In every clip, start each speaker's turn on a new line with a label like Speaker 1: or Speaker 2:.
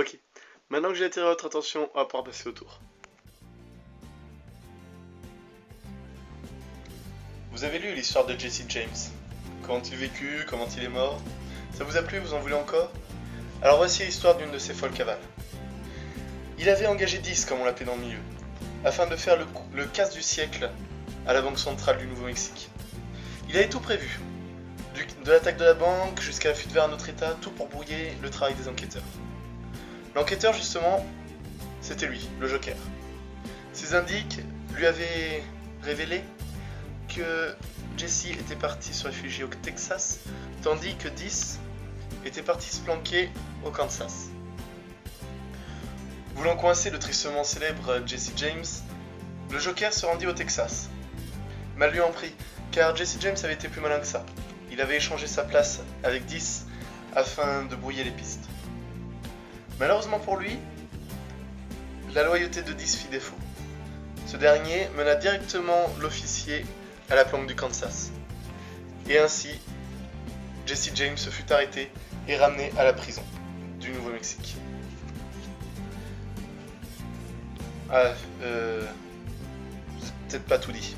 Speaker 1: Ok, maintenant que j'ai attiré votre attention, on va pouvoir passer au tour. Vous avez lu l'histoire de Jesse James. Comment il vécut, comment il est mort. Ça vous a plu, vous en voulez encore? Alors voici l'histoire d'une de ces folles cavales. Il avait engagé 10, comme on l'appelait dans le milieu, afin de faire le casse du siècle à la Banque centrale du Nouveau-Mexique. Il avait tout prévu, de l'attaque de la banque jusqu'à la fuite vers un autre état, tout pour brouiller le travail des enquêteurs. L'enquêteur, justement, c'était lui, le Joker. Ses indices lui avaient révélé que Jesse était parti se réfugier au Texas, tandis que 10 était parti se planquer au Kansas. Voulant coincer le tristement célèbre Jesse James, le Joker se rendit au Texas. Mal lui en prit, car Jesse James avait été plus malin que ça. Il avait échangé sa place avec 10 afin de brouiller les pistes. Malheureusement pour lui, la loyauté de 10 fit défaut. Ce dernier mena directement l'officier à la planque du Kansas. Et ainsi, Jesse James fut arrêté et ramené à la prison du Nouveau-Mexique. Peut-être pas tout dit.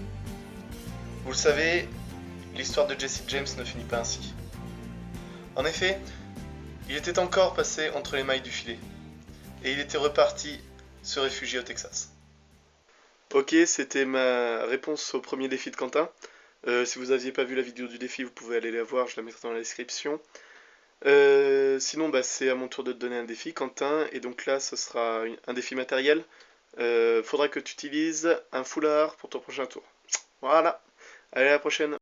Speaker 1: Vous le savez, l'histoire de Jesse James ne finit pas ainsi. En effet, il était encore passé entre les mailles du filet, et il était reparti se réfugier au Texas. Ok, c'était ma réponse au premier défi de Quentin. Si vous n'aviez pas vu la vidéo du défi, vous pouvez aller la voir, je la mettrai dans la description. Sinon, c'est à mon tour de te donner un défi, Quentin, et donc là, ce sera un défi matériel. Faudra que tu utilises un foulard pour ton prochain tour. Voilà, allez, à la prochaine.